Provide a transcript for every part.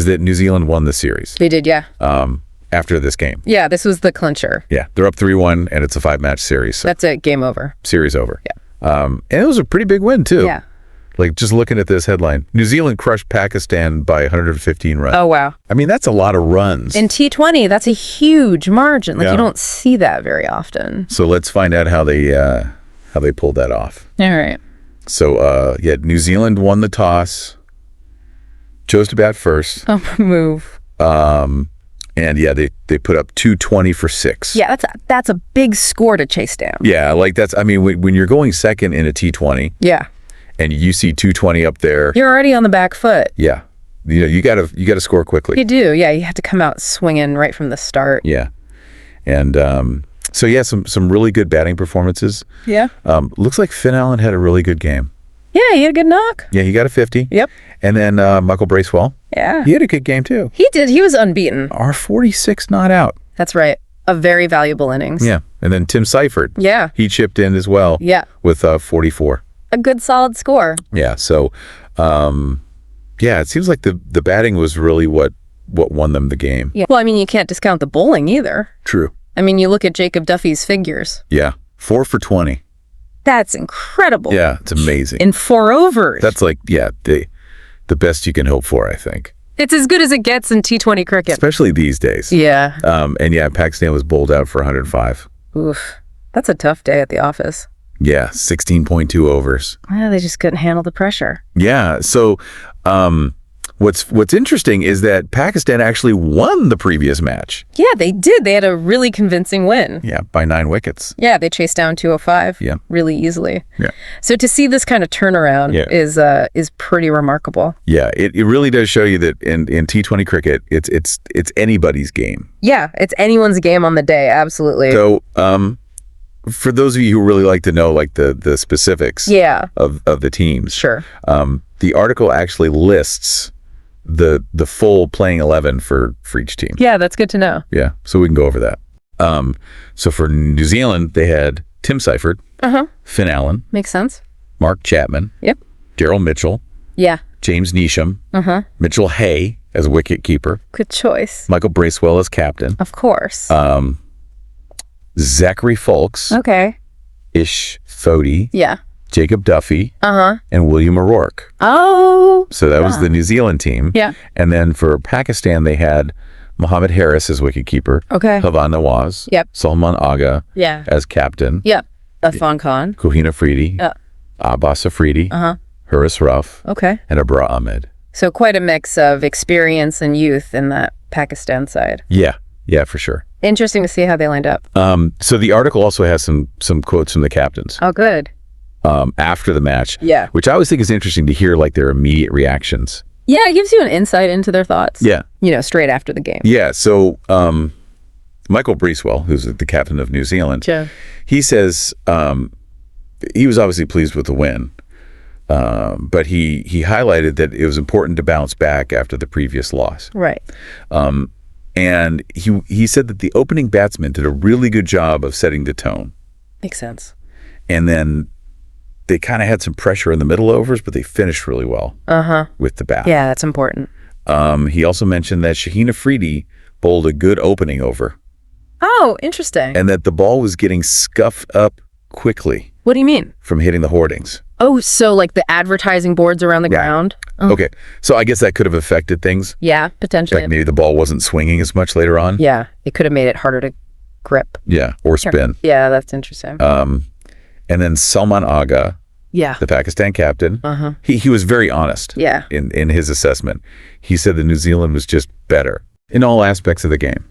is that New Zealand won the series. They did, yeah. After this game. Yeah, this was the clincher. Yeah, they're up 3-1, and it's a 5-match series. So That's it. Game over. series over. Yeah. And it was a pretty big win, too. Yeah. Like, just looking at this headline, New Zealand crushed Pakistan by 115 runs. Oh, wow. I mean, that's a lot of runs. In T20, that's a huge margin. Like, Yeah. you don't see that very often. So let's find out how they pulled that off. All right. So, New Zealand won the toss, chose to bat first. Oh, move. And they put up 220 for 6. Yeah, that's a big score to chase down. Yeah, like when you're going second in a T20 Yeah. and you see 220 up there, You're already on the back foot. yeah, you gotta score quickly. You do. Yeah, you have to come out swinging right from the start. Yeah, and some really good batting performances. Yeah. Looks like Finn Allen had a really good game. Yeah, he had a good knock. Yeah, he got a 50. Yep. And then Michael Bracewell, Yeah. he had a good game too. He did. He was unbeaten. Our 46 not out. That's right. A very valuable innings. Yeah, and then Tim Seifert. Yeah. He chipped in as well. Yeah. With 44. A good solid score. Yeah. So, it seems like the batting was really what won them the game. Yeah. Well, I mean, you can't discount the bowling either. True. I mean, you look at Jacob Duffy's figures. Yeah. 4 for 20. That's incredible. Yeah, it's amazing. In 4 overs. That's like, the best you can hope for, I think. It's as good as it gets in T20 cricket. Especially these days. Yeah. Pakistan was bowled out for 105. Oof. That's a tough day at the office. Yeah, 16.2 overs. Well, they just couldn't handle the pressure. Yeah, so what's interesting is that Pakistan actually won the previous match. Yeah, they did. They had a really convincing win. Yeah, by 9 wickets. Yeah, they chased down 205 Yeah. really easily. Yeah. So to see this kind of turnaround Yeah. is pretty remarkable. Yeah, it really does show you that in T20 cricket, it's anybody's game. Yeah, it's anyone's game on the day, absolutely. So, for those of you who really like to know like the specifics Yeah, of the teams, sure. the article actually lists the full playing 11 for each team. Yeah, that's good to know. Yeah, so we can go over that. So for New Zealand, they had Tim Seifert, Finn Allen, Makes sense. Mark Chapman, Yep. Daryl Mitchell, Yeah. James Neesham, Mitchell Hay as wicket keeper, Good choice. Michael Bracewell as captain, Of course. Zachary Fulks, Okay. Ish Fody, Yeah. Jacob Duffy, Uh-huh. and William O'Rourke. Oh. So that was the New Zealand team. Yeah. And then for Pakistan, they had Mohammed Harris as wicketkeeper, Okay. Havan Nawaz, Yep. Salman Agha Yeah. as captain, Yep. Afan Khan. Kuhina Afridi, Yeah. Abbas Afridi, Haris Ruff, Okay. and Abra Ahmed. So quite a mix of experience and youth in that Pakistan side. Yeah, for sure. Interesting to see how they lined up. So the article also has some quotes from the captains Oh, good. after the match, Yeah. which I always think is interesting to hear like their immediate reactions. Yeah, it gives you an insight into their thoughts. Yeah. Straight after the game. Yeah, so Michael Bracewell, who's the captain of New Zealand, Sure. he says he was obviously pleased with the win, but he highlighted that it was important to bounce back after the previous loss. Right. And he said that the opening batsman did a really good job of setting the tone. Makes sense. And then they kind of had some pressure in the middle overs, but they finished really well with the bat. Yeah, that's important. He also mentioned that Shaheen Afridi bowled a good opening over Oh, interesting. and that the ball was getting scuffed up quickly What do you mean? from hitting the hoardings. Oh, so like the advertising boards around the ground? Oh. Okay, so I guess that could have affected things. Yeah, potentially. Like maybe the ball wasn't swinging as much later on. Yeah, it could have made it harder to grip. Yeah, or spin. Yeah, that's interesting. And then Salman Agha, yeah. the Pakistan captain, he was very honest Yeah. in his assessment. He said that New Zealand was just better in all aspects of the game.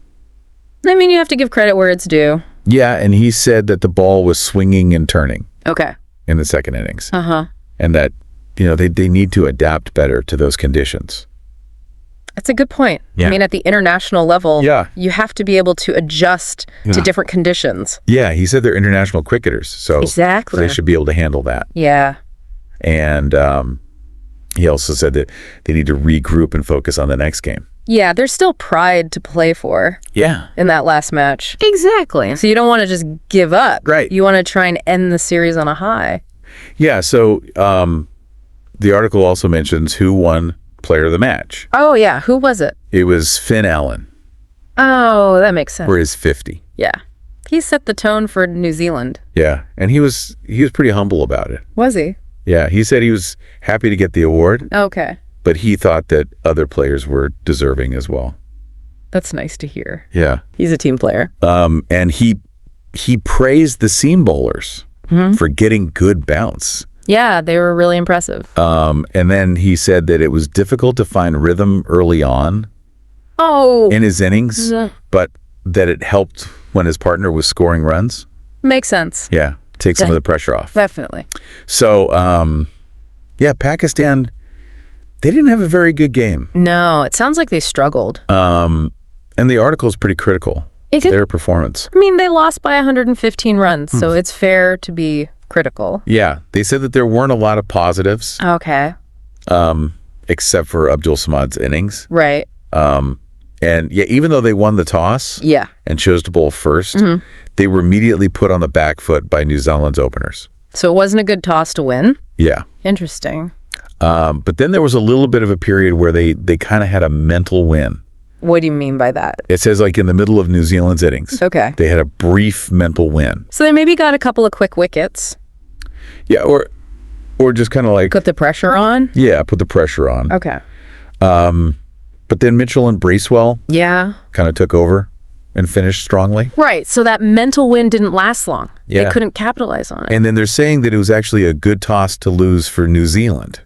I mean, you have to give credit where it's due. Yeah, and he said that the ball was swinging and turning Okay. in the second innings. Uh-huh. And that, they need to adapt better to those conditions. That's a good point. Yeah. I mean, at the international level, Yeah. you have to be able to adjust to different conditions. Yeah, he said they're international cricketers, so Exactly. they should be able to handle that. Yeah. And he also said that they need to regroup and focus on the next game. Yeah, there's still pride to play for Yeah. in that last match. Exactly. So you don't want to just give up. Right. You want to try and end the series on a high. Yeah, so the article also mentions who won player of the match. Oh, yeah. Who was it? It was Finn Allen Oh, that makes sense. for his 50. Yeah. He set the tone for New Zealand. Yeah, and he was pretty humble about it. Was he? Yeah, he said he was happy to get the award, Okay. but he thought that other players were deserving as well. That's nice to hear. Yeah. He's a team player. And he praised the seam bowlers for getting good bounce. Yeah, they were really impressive. And then he said that it was difficult to find rhythm early on Oh, in his innings, but that it helped when his partner was scoring runs. makes sense. Yeah, take some of the pressure off. Definitely. So, yeah, Pakistan, they didn't have a very good game. No, it sounds like they struggled. And the article is pretty critical of their performance. I mean, they lost by 115 runs, so it's fair to be critical. Yeah, they said that there weren't a lot of positives, Okay. except for Abdul Samad's innings. Right. And yeah, even though they won the toss Yeah. and chose to bowl first, they were immediately put on the back foot by New Zealand's openers. So it wasn't a good toss to win? Yeah. Interesting. But then there was a little bit of a period where they kind of had a mental win. What do you mean by that? It says like in the middle of New Zealand's innings. Okay. They had a brief mental win. So they maybe got a couple of quick wickets. Yeah, or just kind of like, Put the pressure on? yeah, put the pressure on. Okay. But then Mitchell and Bracewell Yeah. kind of took over and finished strongly. Right. So that mental win didn't last long. Yeah. They couldn't capitalize on it. And then they're saying that it was actually a good toss to lose for New Zealand.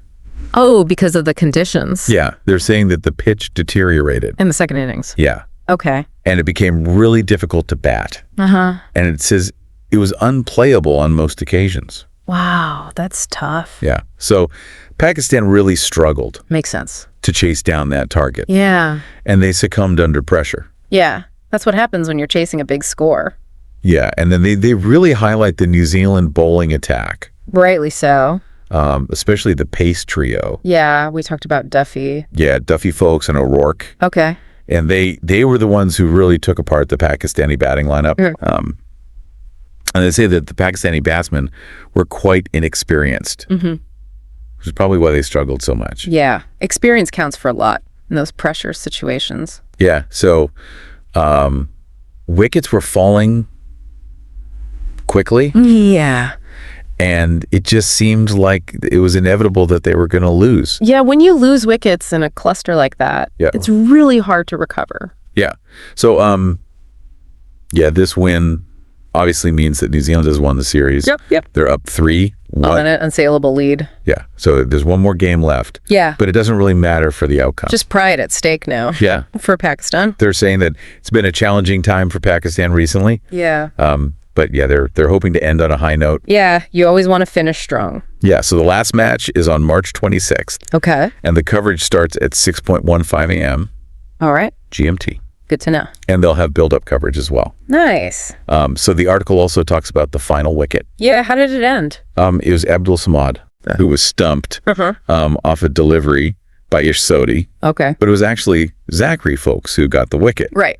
Oh, because of the conditions. Yeah, they're saying that the pitch deteriorated. In the second innings. Yeah. Okay. And it became really difficult to bat. Uh-huh. And it says it was unplayable on most occasions. Wow, that's tough. Yeah. So Pakistan really struggled Makes sense. to chase down that target. Yeah. And they succumbed under pressure. Yeah. That's what happens when you're chasing a big score. Yeah. And then they really highlight the New Zealand bowling attack, Rightly so. especially the pace trio. Yeah, we talked about Duffy. Yeah, Duffy Folks and O'Rourke. Okay. And they were the ones who really took apart the Pakistani batting lineup. And they say that the Pakistani batsmen were quite inexperienced, which is probably why they struggled so much. Yeah. Experience counts for a lot in those pressure situations. Yeah, so wickets were falling quickly, Yeah. and it just seemed like it was inevitable that they were going to lose. Yeah, when you lose wickets in a cluster like that, Yeah. it's really hard to recover. Yeah. So, yeah, this win obviously means that New Zealand has won the series. Yep. They're up 3-1. On an unassailable lead. Yeah. So there's one more game left. Yeah. But it doesn't really matter for the outcome. Just pride at stake now. Yeah. For Pakistan. They're saying that it's been a challenging time for Pakistan recently. Yeah. But yeah, they're hoping to end on a high note. Yeah, you always want to finish strong. Yeah. So the last match is on March 26th, Okay. and the coverage starts at 6:15 a.m. All right. GMT. Good to know. And they'll have build-up coverage as well. Nice. So the article also talks about the final wicket. Yeah, how did it end? It was Abdul Samad who was stumped off a delivery by Ish Sodhi, Okay. but it was actually Zachary Folks who got the wicket. Right.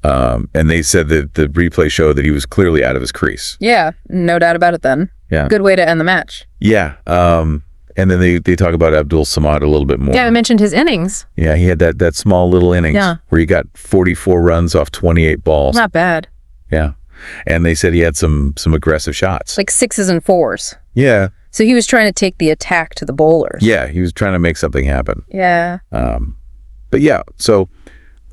And they said that the replay showed that he was clearly out of his crease. Yeah, no doubt about it then. Yeah. Good way to end the match. Yeah. And then they talk about Abdul Samad a little bit more. Yeah, I mentioned his innings. Yeah, he had that small little innings where he got 44 runs off 28 balls. Not bad. Yeah. And they said he had some aggressive shots. Like 6s and 4s. Yeah. So he was trying to take the attack to the bowlers. Yeah, he was trying to make something happen. Yeah. But yeah, so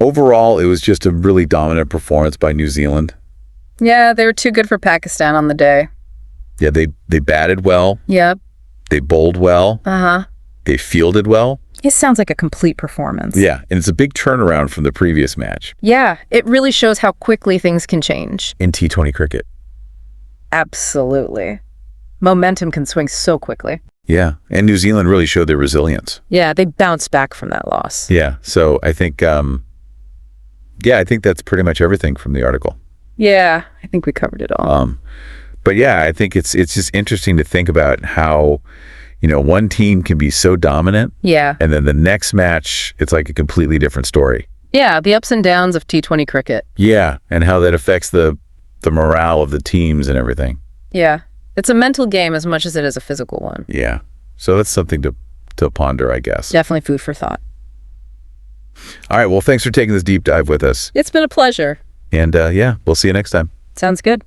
overall, it was just a really dominant performance by New Zealand. Yeah, they were too good for Pakistan on the day. Yeah, they batted well. Yep. They bowled well. Uh-huh. They fielded well. It sounds like a complete performance. Yeah, and it's a big turnaround from the previous match Yeah, it really shows how quickly things can change. in T20 cricket. Absolutely. Momentum can swing so quickly. Yeah, and New Zealand really showed their resilience. Yeah, they bounced back from that loss. Yeah, so I think, I think that's pretty much everything from the article. Yeah, I think we covered it all. But yeah, I think it's just interesting to think about how, one team can be so dominant, Yeah. and then the next match, it's like a completely different story. Yeah, the ups and downs of T20 cricket. Yeah, and how that affects the morale of the teams and everything. Yeah. It's a mental game as much as it is a physical one. Yeah, so that's something to to ponder, I guess. Definitely food for thought. All right. Well, thanks for taking this deep dive with us. It's been a pleasure. And yeah, we'll see you next time. Sounds good.